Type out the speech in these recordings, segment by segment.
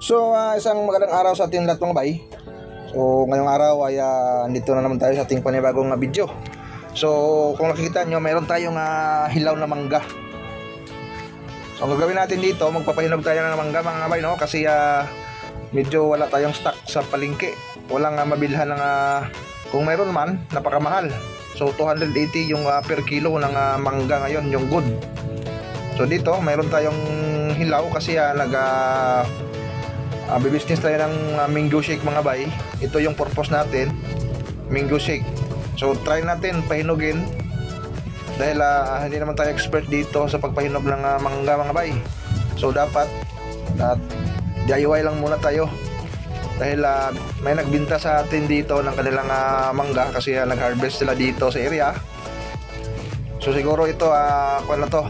So, isang magandang araw sa ating lahat mga bay. So, ngayong araw ay nandito na naman tayo sa ating panibagong video. So, kung nakikita nyo, mayroon tayong hilaw na mangga. So, ang gagawin natin dito, magpapahinog tayo ng mangga mga bay, no? Kasi medyo wala tayong stock sa palengke. Walang mabilhan ng, kung mayroon man, napakamahal. So, 280 yung per kilo ng mangga ngayon, yung good. So, dito, mayroon tayong hilaw kasi business tayo ng mango shake mga bay. Ito yung purpose natin, mango shake. So try natin pahinugin dahil hindi naman tayo expert dito sa pagpahinog ng mangga mga bay. So dapat DIY lang muna tayo dahil may nagbinta sa atin dito ng kanilang mangga kasi nag-harvest sila dito sa area. So siguro ito kuan na to,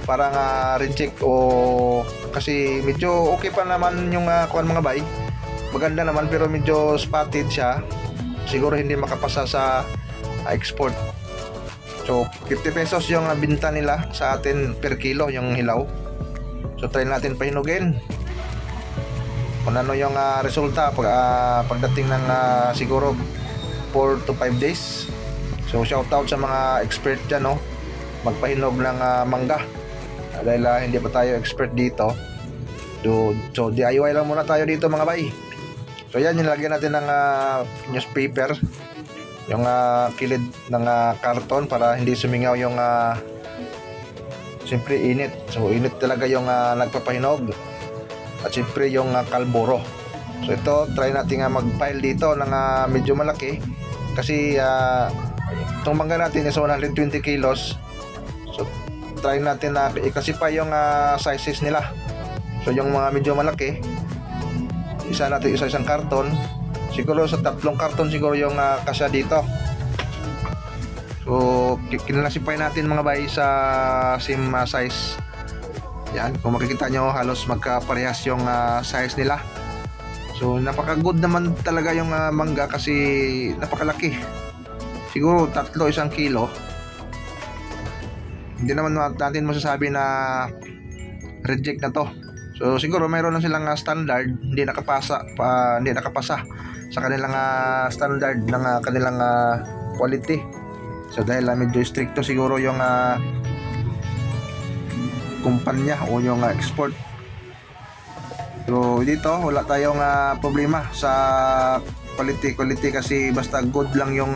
parang reject o kasi medyo okay pa naman yung kuan mga bay, maganda naman pero medyo spotted siya, siguro hindi makapasa sa export. So 50 pesos yung binta nila sa atin per kilo yung hilaw. So try natin pahinugin kung ano yung resulta pagdating ng siguro 4 to 5 days. So shout out sa mga expert dyan, no, magpahinog ng mangga dahil hindi pa tayo expert dito. So DIY lang muna tayo dito mga bay. So yan, nilagyan natin ng newspaper, yung kilid ng karton para hindi sumingaw yung siyempre init. So init talaga yung nagpapahinog at siyempre yung kalburo. So ito, try natin mag-pile dito ng medyo malaki kasi itong mangga natin is 120 kilos. So try natin na kasi pa yung sizes nila. So yung mga medyo malaki, isang karton, siguro sa 3 karton siguro yung kasya dito. So kinalasipay natin mga bay sa same size. Yan, kung makikita nyo halos magkaparehas yung size nila. So napaka good naman talaga yung mangga kasi napakalaki. Siguro 1 kilo. Hindi naman natin masasabi na reject na to. So siguro mayroon lang silang standard, hindi nakapasa sa kanilang standard ng kanilang quality. So dahil medyo stricto siguro yung kumpanya o yung export. So dito wala tayong problema sa quality kasi basta good lang yung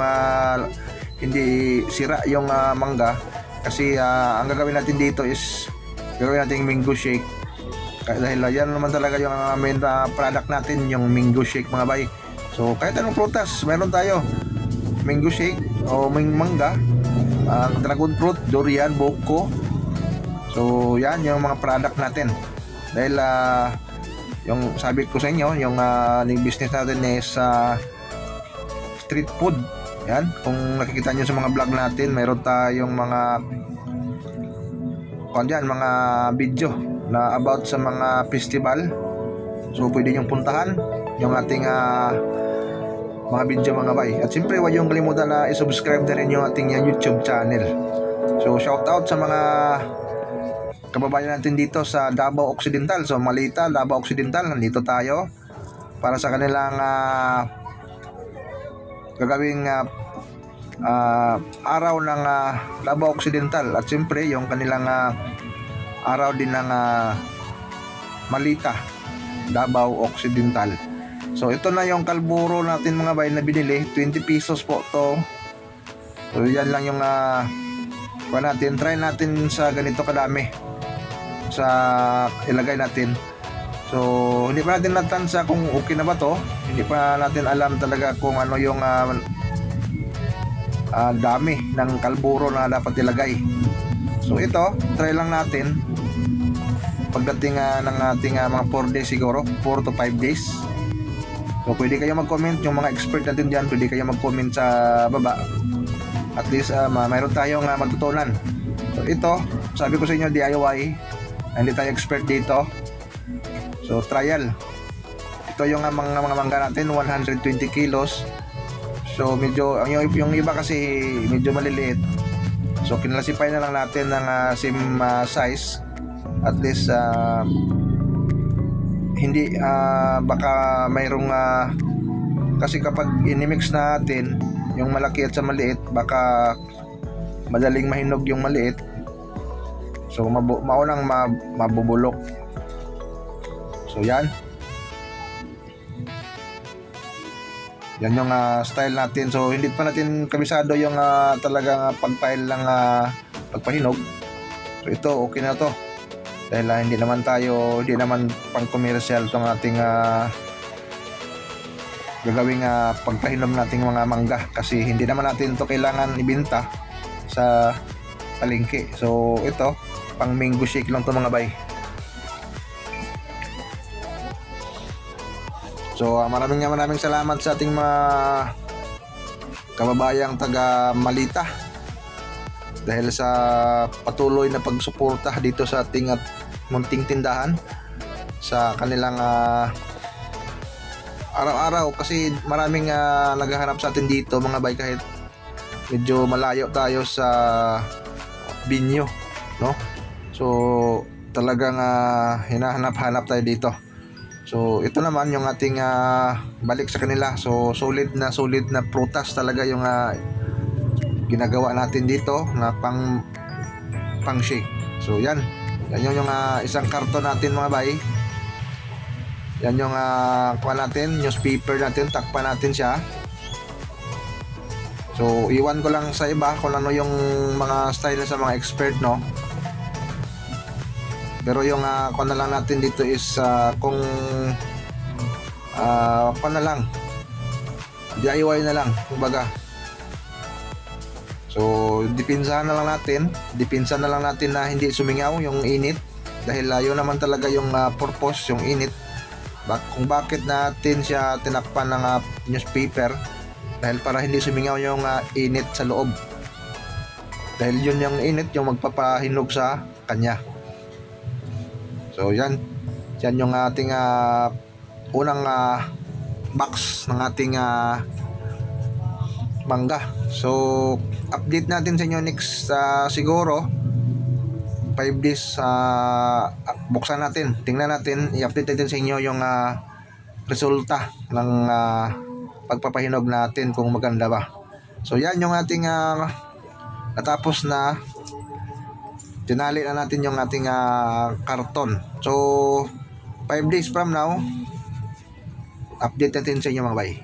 hindi sira yung mangga. Kasi ang gagawin natin dito is gagawin natin mango shake dahil yan naman talaga yung main product natin, yung mango shake mga bay. So kahit anong prutas meron tayo, mango shake o mangga, dragon fruit, durian, buko. So yan yung mga product natin dahil yung sabi ko sa inyo, yung business natin is street food. Yan, kung nakikita nyo sa mga vlog natin, mayroon tayong mga mga video na about sa mga festival. So pwede nyo puntahan yung ating mga video mga bay. At siyempre huwag yung kalimutan na i-subscribe na rin yung ating YouTube channel. So shout out sa mga kababayan natin dito sa Davao Occidental. So Malita, Davao Occidental, nandito tayo para sa kanilang gagawing araw ng Davao Occidental at siyempre yung kanilang araw din ng Malita, Davao Occidental. So ito na yung kalburo natin mga bay na binili, 20 pesos po to. So yan lang yung natin, try natin sa ganito kadami sa ilagay natin. So hindi pa natin natansa kung okay na ba to, hindi pa natin alam talaga kung ano yung dami ng kalburo na dapat ilagay. So ito, try lang natin pagdating ng ating mga 4 days siguro, 4 to 5 days. So pwede kayo mag-comment, yung mga expert natin dyan, pwede kayo mag-comment sa baba. At least mayroon tayong matutunan. So ito, sabi ko sa inyo DIY, hindi tayo expert dito. So trial. Ito yung mga mangga natin, 120 kilos. So medyo yung iba kasi medyo maliliit. So kinalasipay na lang natin ng same size. At least hindi baka mayroong kasi kapag inimix natin yung malaki at sa maliit, baka madaling mahinog yung maliit. So maunang mabubulok. So yan yung style natin. So hindi pa natin kabisado yung talagang pagpile ng pagpahinog. So ito okay na to dahil hindi naman pang commercial tong ating gagawing pagpahinom nating mga mangga, kasi hindi naman natin to kailangan ibenta sa palengke. So ito pang mango shake lang to mga bay. So maraming salamat sa ating mga kababayang taga Malita dahil sa patuloy na pagsuporta dito sa ating munting tindahan, sa kanilang araw-araw, kasi maraming naghahanap sa atin dito mga bay, kahit medyo malayo tayo sa binyo, no? So talagang hinahanap-hanap tayo dito. So ito naman yung ating balik sa kanila. So solid na prutas talaga yung ginagawa natin dito na pang shake. So yan yung isang karton natin mga bay. Yan yung kuha natin, newspaper natin, takpan natin siya. So iwan ko lang sa iba kung ano yung mga style sa mga expert, no? Pero yung kuha na lang natin dito is kung kuha na lang, DIY na lang kumbaga. So dipinsahan na lang natin na hindi sumingaw yung init, dahil yun naman talaga yung purpose, yung init. Kung bakit natin siya tinakpan ng newspaper, dahil para hindi sumingaw yung init sa loob, dahil yun yung init yung magpapahinog sa kanya. So yan yung ating unang box ng ating mangga. So update natin sa inyo next siguro 5 days. Buksan natin, tingnan natin, i-update natin sa inyo yung resulta ng pagpapahinog natin, kung maganda ba. So yan yung ating natapos na. Tinali na natin yung ating karton. So 5 days from now, update natin sa inyo mga bay.